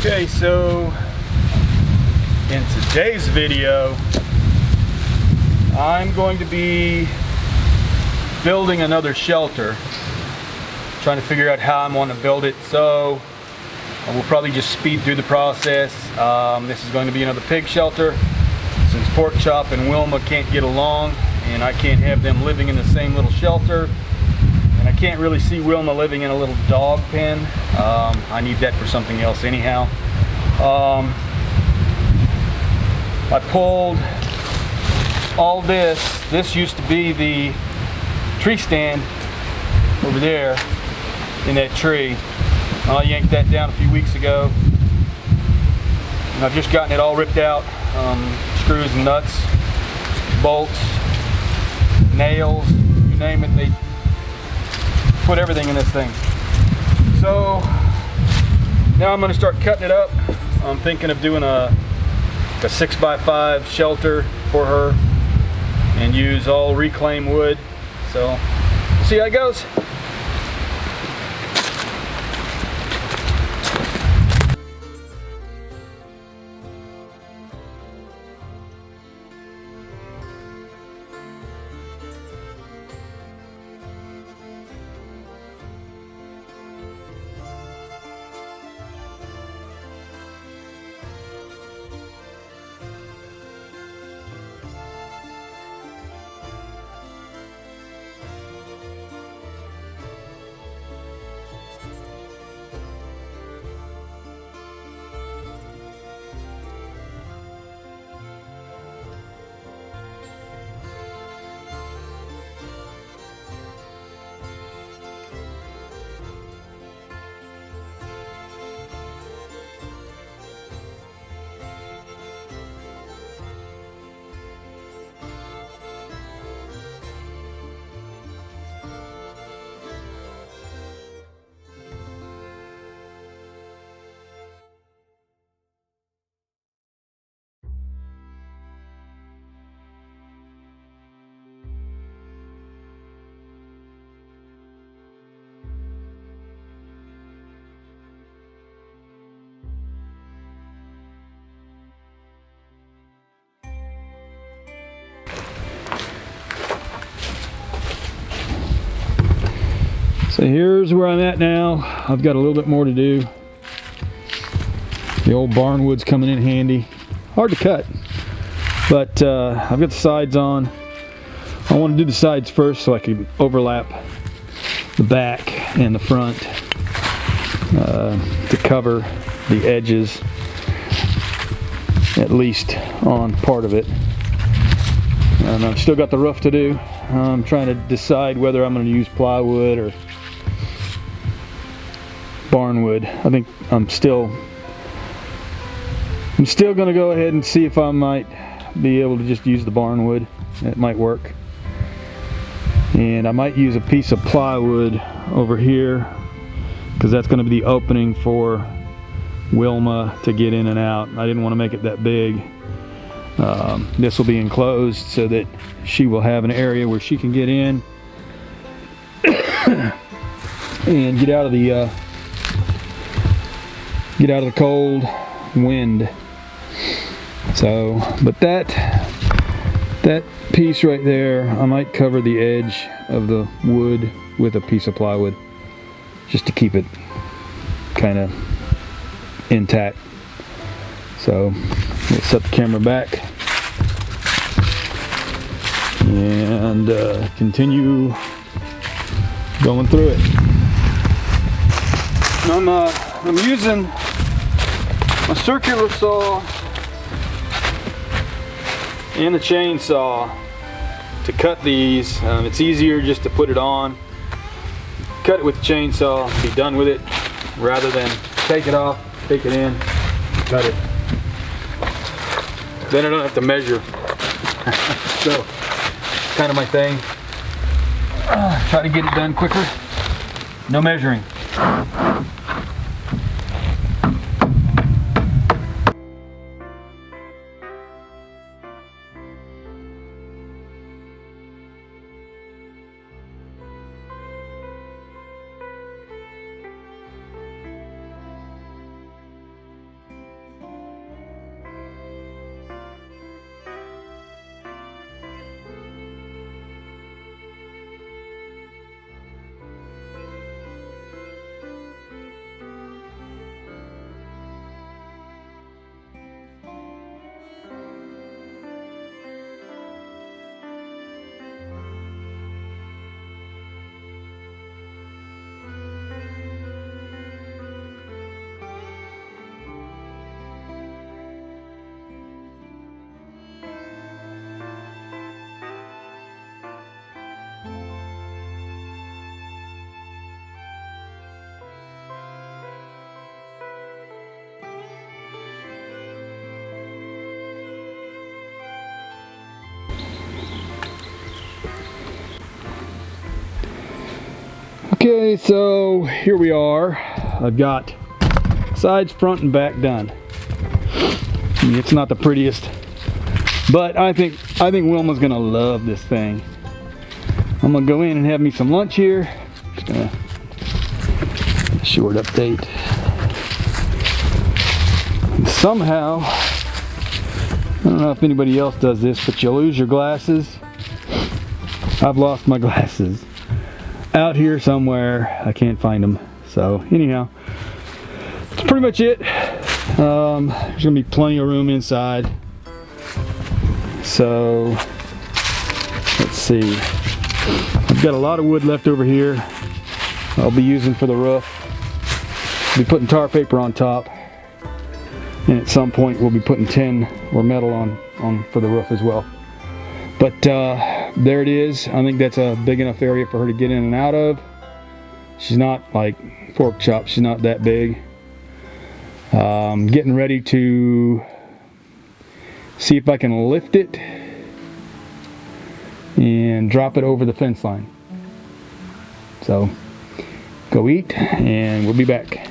Okay, so in today's video, I'm going to be building another shelter. Trying to figure out how I'm going to build it, so we'll probably just speed through the process. This is going to be another pig shelter, since Pork Chop and Wilma can't get along, and I can't have them living in the same little shelter. And I can't really see Wilma living in a little dog pen. I need that for something else anyhow. I pulled all this. This used to be the tree stand over there in that tree. I yanked that down a few weeks ago. And I've just gotten it all ripped out. Screws and nuts, bolts, nails, you name it. They put everything in this thing. So now I'm going to start cutting it up. I'm thinking of doing a 6x5 shelter for her and use all reclaimed wood. So we'll see how it goes. So here's where I'm at now. I've got a little bit more to do. The old barn wood's coming in handy. Hard to cut, but I've got the sides on. I want to do the sides first so I can overlap the back and the front to cover the edges, at least on part of it. And I've still got the roof to do. I'm trying to decide whether I'm going to use plywood or barnwood. I think I'm still going to go ahead and see if I might be able to just use the barnwood. It might work. And I might use a piece of plywood over here, because that's going to be the opening for Wilma to get in and out. I didn't want to make it that big. This will be enclosed so that she will have an area where she can get in and get out of the cold wind. So, but that piece right there, I might cover the edge of the wood with a piece of plywood just to keep it kind of intact. So let's set the camera back and continue going through it. I'm using a circular saw and a chainsaw to cut these. It's easier just to put it on, cut it with the chainsaw, be done with it, rather than take it off, take it in, cut it. Then I don't have to measure. So, kind of my thing. Try to get it done quicker. No measuring. Okay, so here we are. I've got sides, front, and back done. It's not the prettiest, but I think Wilma's gonna love this thing. I'm gonna go in and have me some lunch here. Just gonna short update. And somehow, I don't know if anybody else does this, but you lose your glasses. I've lost my glasses out here somewhere. I can't find them. So anyhow, that's pretty much it. There's gonna be plenty of room inside. So let's see. I've got a lot of wood left over here. I'll be using for the roof. I'll be putting tar paper on top, and at some point we'll be putting tin or metal on for the roof as well. But there it is. I think that's a big enough area for her to get in and out of. She's not like pork chop, she's not that big. Getting ready to see if I can lift it and drop it over the fence line. So go eat and we'll be back.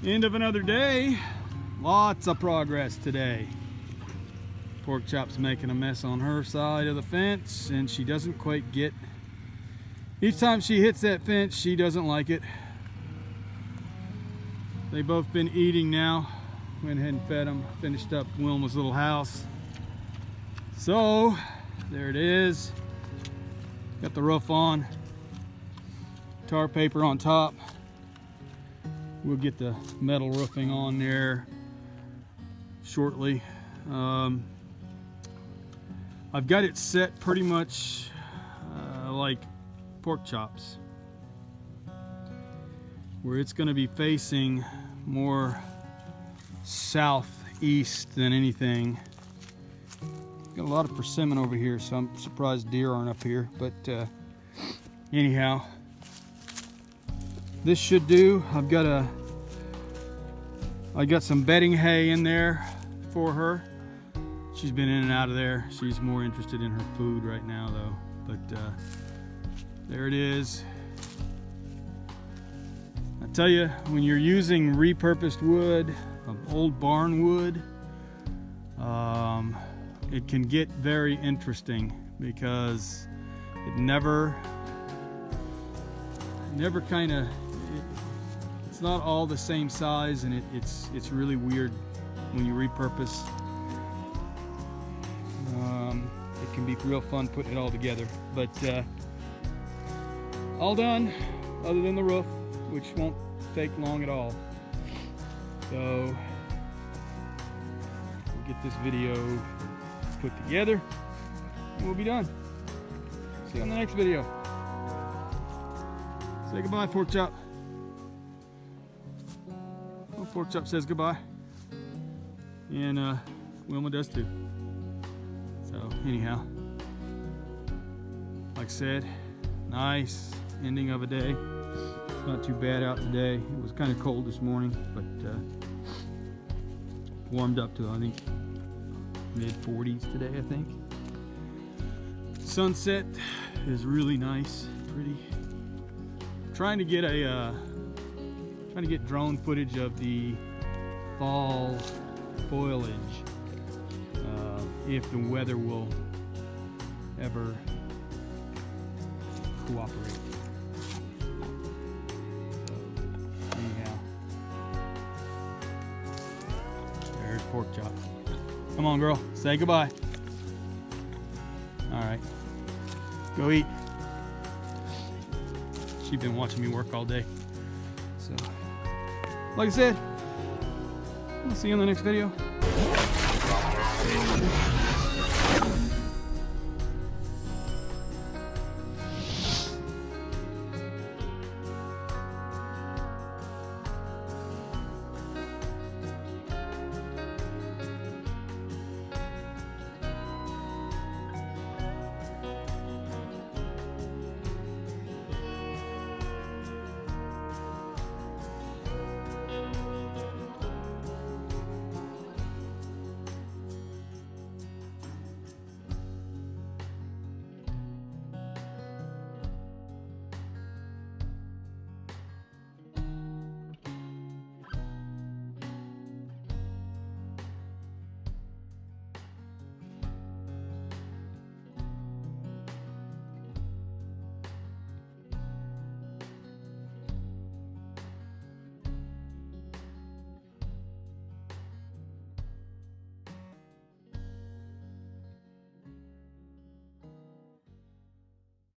End of another day. Lots of progress today. Pork Chop's making a mess on her side of the fence, and she doesn't quite get. Each time she hits that fence, she doesn't like it. They've both been eating now. Went ahead and fed them. Finished up Wilma's little house. So, there it is. Got the roof on. Tar paper on top. We'll get the metal roofing on there shortly. I've got it set pretty much like Pork Chops, where it's going to be facing more southeast than anything. Got a lot of persimmon over here, so I'm surprised deer aren't up here, but anyhow, this should do. I got some bedding hay in there for her. She's been in and out of there. She's more interested in her food right now though, but there it is. I tell you, when you're using repurposed wood, old barn wood, it can get very interesting because it never kind of, it's not all the same size, and it's really weird when you repurpose. It can be real fun putting it all together, but all done other than the roof, which won't take long at all. So we'll get this video put together and we'll be done. See you on the next video. Say goodbye, Pork Chop. Well, Pork Chop says goodbye, and Wilma does too. So anyhow, like I said, nice ending of a day. It's not too bad out today. It was kind of cold this morning, but warmed up to, I think, mid-40s today, I think. Sunset is really nice, pretty. Trying to get drone footage of the fall foliage, if the weather will ever cooperate. So, anyhow, there's Pork Chop. Come on, girl, say goodbye. All right, go eat. She's been watching me work all day. So, like I said, I'll see you in the next video.